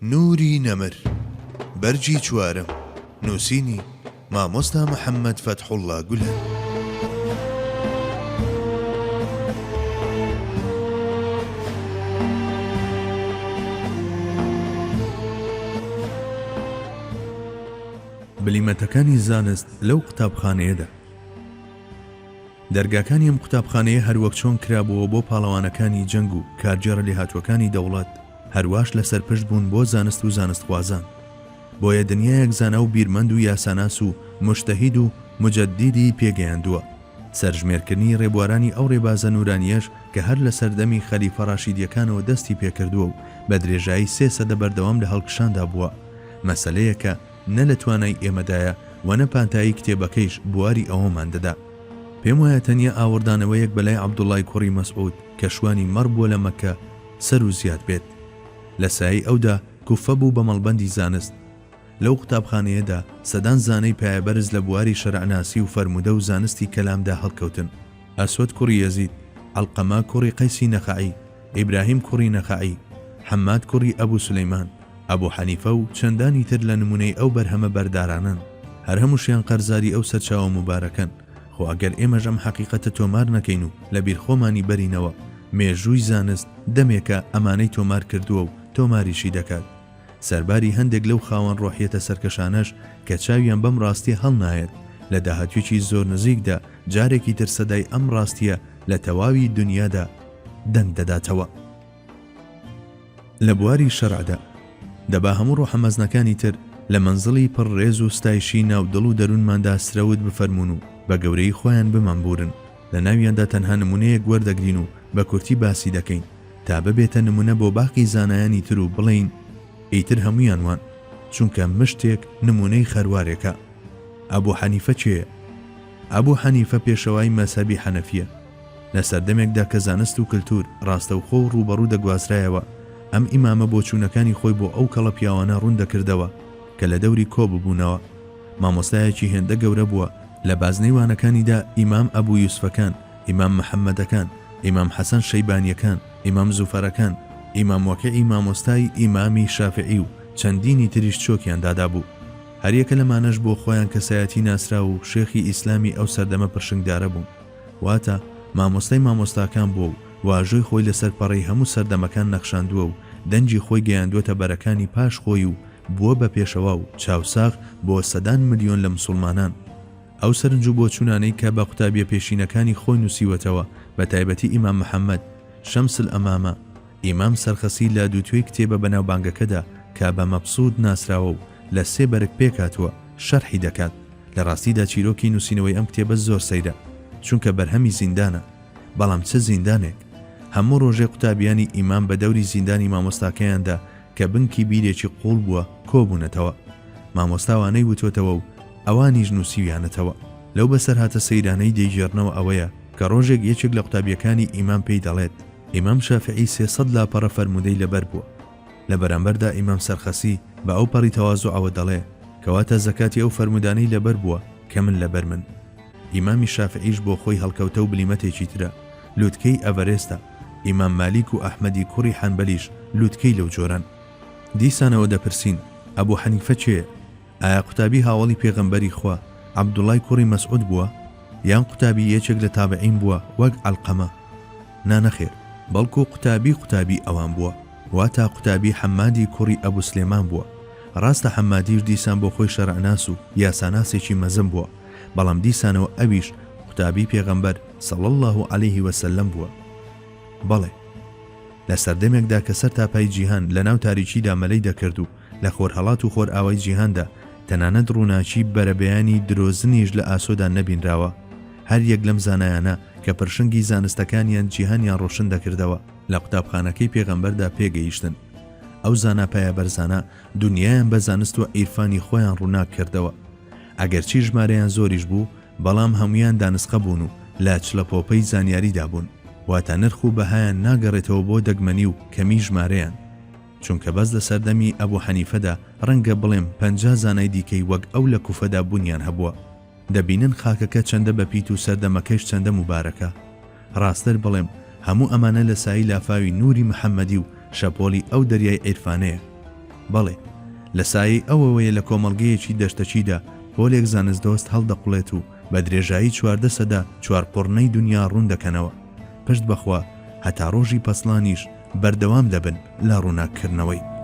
نوری نەمر بەرجی چوارم نووسینی مامۆستا محەممەد فەتحوڵڵا گولە. بلیمەتەکانی زانست لەو قوتابخانەیەدا. دەرگاکانی ئەم قوتابخانەیە هەروەک چۆن کرابووە بۆ پاڵەوانەکانی جەنگ و کارجێڕە لێهاتووەکانی دەوڵەت هەروەش لەسەر پشت بوون بۆ زانست و زانستخوازان. بۆیە دنیایەک زانە و بیرمەند و یاساناس و مجتەهید و مجەدیدی پێگەیاندووە. سەرژمێرکردنی ڕێبوارانی ئەو ڕێبازە نورانیەش کە هەر لە سەردەمی خەلیفە ڕاشیدیەکانەوە دەستی پێکردووە و بە درێژایی 3 سەدە بەردەوام لە هەڵکشاندا بووە. مەسەلەیە کە نە لە توانای ئێمەدایە و نە پانتایی کتێبەکەیش بواری ئەوەمان دەدا. پێم وایە تەنیا ئاوردانەوەیەک بەلای عەبدوڵڵای کوڕی مەسعود کە شوانی مەڕ بووە لە مەککە سەر و زیاد بێت. لە سایی ئەودا کوفە بوو بە مەڵبەندی زانست. لەو قوتابخانەیەدا سەدان زانەی پایەبەرز لە بواری شەرعناسی و فەرموودە و زانستی کەلامدا هەڵکەوتن. ئەسوەد کوڕی یەزید، عەڵقەمە کوڕی قەیسی نەخەعی، ئیبراهیم کوڕی نەخەعی، حەماد کوڕی ئەبوو سولەیمان، ئەبوو حەنیفە و چەندانی تر لە نمونەی ئەو بەرهەمە بەردارانن. هەر هەمووشیان قەرزاری ئەو سەرچاوە مبارەکەن. خۆ ئەگەر ئێمەش ئەم حەقیقەتە تۆمار نەکەین و لە بیرخۆمانی بەرینەوە مێژووی زانست دەمێکە ئەمانەی تۆمار کردووە و تۆماریشی دەکات. سەرباری هەندێک لەو خاوەن ڕۆحیەتە سەرکەشانەش کە چاویان بەم ڕاستی هەڵ نایەت لە داهاتوێکی زۆر نزیکدا جارێکی تر سەدای ئەم ڕاستیە لە تەواوی دنیادا دەنگ دەداتەوە. لە بواری شەرعدا دەبا هەموو ڕۆحەمەزنەکانی تر لە مەنزڵی پڕ ڕێز و ستایشی ناودڵ و دەروونماندا سرەوت بفەرمون و بە گەورەی خۆیان بمانبورن. لە ناویاندا تەنها نمونەیەک وەردەگرین و بە کورتی باسی دەکەین تا ببێتە نمونە بۆ باقی زانایانی تر و بڵین ئیتر هەمویان وان، چونکە مشتێک نمونەی خەروارێکە. ئەبوو حەنیفە چێە؟ ئەبوو حەنیفە پێشەوای مەسەبی حەنەفیە. لە سەردەمێکدا کە زانست و کلتور ڕاستەوخۆ و ڕوبەڕوو دەگوازرایەوە ئەم ئیمامە بۆچوونەکانی خۆی بۆ ئەو کەڵە پیاوانە ڕوون دەکردەوە کە لە دەوری کۆ ببوونەوە. مامۆستایەکی هێندە گەورە بووە لە بازنەی وانەکانیدا ئیمام ئەبوو یوسفەکان، ئیمام محەممەدەکان، ئیمام حەسەن شەیبانیەکان، ئیمام زوفەرەکان، ئیمام وەکیعی مامۆستای ئیمامی شافعی و چەندینی تریش چۆکیان دادا بوو. هەریەکە لەمانەش بۆ خۆیان کەسایەتی ناسرا و شێخی ئیسلامی ئەو سەردەمە پرشنگدارە بوون. واتە مامۆستای مامۆستاکان بووە و واژۆی خۆی لەسەر پەڕەی هەموو سەردەمەکان نەخشاندووە و دەنجی خۆی گەیاندووەتە بەرەکانی پاش خۆی و بووە بە پێشەوا و چاوساغ بۆ سەدان ملیۆن لە مسلمانان. ئەو سەرنج و بۆچوونانەی کە بە قوتابیە پێشینەکانی خۆی نووسیوەتەوە بە تایبەتی ئیمام محەممەد، شەمس الئەمامە، ئیمام سەرخەسی لە دووتوێی کتێبە بەناوبانگەکەدا کە بە مەبسوود ناسراوە و لە 3 بەرگ پێکاتوە شەرحی دەکات. لە ڕاستیدا چیرۆکی نووسینەوەی ئەم کتێبە زۆر سەیرە، چونکە بەرهەمی زیندانە. بەڵام چه زیندانێک! هەموو ڕۆژێ قوتابیانی ئیمام بە دەوری زیندانی مامۆستاکەیاندا کە بنکی بیرێکی قوڵ بووە کۆبوونەتەوە. مامۆستاوانەی وتۆتەوە و ئەوانیش نووسیویانەتەوە. لەو بەسەر هاتە سەیرانەی دەیژێڕنەوە ئەوەیە کە ڕۆژێک یەکێک لە قوتابیەکانی ئیمام پێی دەڵێت ئیمام شافعی 300 لاپەڕە فەرموودەی لەبەر بووە. لە بەرامبەردا ئیمام سەرخەسی بە ئەو پەڕی تەوازوعەوە دەڵێ کەواتە زەکاتی ئەو فەرمودانەی لەبەر بووە کە من لەبەر من. ئیمامی شافعیش بۆ خۆی هەڵکەوتە و بلیمەتێکی ترە، لووتکەی ئەڤەرێستە. ئیمام مالیک و ئەحمەدی کوڕی حەنبەلیش لووتکەی لەو جۆران. دیسانەوە دەپرسین ئەبوو حەنیفە چێە؟ ئایا قوتابی هاوڵی پێغەمبەری خوا عەبدوڵڵای کوڕی مەسعود بووە یان قوتابی یەکێک لە تابعین بووە وەک عەڵقەمە؟ نانەخێر، بەڵکو قوتابی ئەوان بووە، واتە قوتابی حەمادی کوڕی ئەبوو سلێمان بووە. ڕاستە حەمادیش دیسان بۆ خۆی شەرعناس و یاساناسێکی مەزن بووە، بەڵام دیسانەوە ئەویش قوتابی پێغەمبەر صلی الله علیه وسلم بووە. بەڵێ لە سەردەمێکدا کە سەر تاپای جیهان لە ناو تاریکیدا مەلەی دەکرد و لە خۆرهەڵات و خۆر ئاوای جیهاندا تەنانەت ڕووناچی بەرەبەیانی درۆزنیش لە ئاسۆدا نەبینراوە. هەر یەک لەم زانایانە کە پرشنگی زانستەکانیان جیهانیان ڕۆشن دەکردەوە لە قوتابخانەکەی پێغەمبەردا پێگەیشتن. ئەو زانا پایەبەرزانە دنیایان بە زانست و عیرفانی خۆیان ڕووناک کردەوە. ئەگەرچی ژمارەیان زۆریش بوو بەڵام هەمویان دانسقە بوون و لا چلەپۆپەی زانیاریدا بوون، واتە نرخ و بەهایان ناگەڕێتەوە بۆ دەگمەنی و کەمی ژمارەیان. چونکە بەس لە سەردەمی ئەبوو حەنیفەدا ڕەنگە بڵێم 50 زانای دیکەی وەک ئەو لە کوفەدا بوونیان هەبووە. دەبینن خاکەکە چەندە بەپیت و سەردەمەکەش چەندە مبارەکە. ڕاستتر بڵێم هەموو ئەمانە لە سایی لافاوی نوری محەممەدی و شەپۆلی ئەو دەریای عیرفانەیە. بەڵێ لە سایەی ئەوەوەیە لە کۆمەڵگەیەکی دەشتەچیدا پۆلێک زانستدۆست هەڵدەقڵێت و بە درێژایی 14 سەدا چوارپڕنەی دنیا ڕوون دەکەنەوە پشت بەخوا هەتا ڕۆژی پەسڵانیش بەردەوام دەبن لە ڕووناکردنەوەی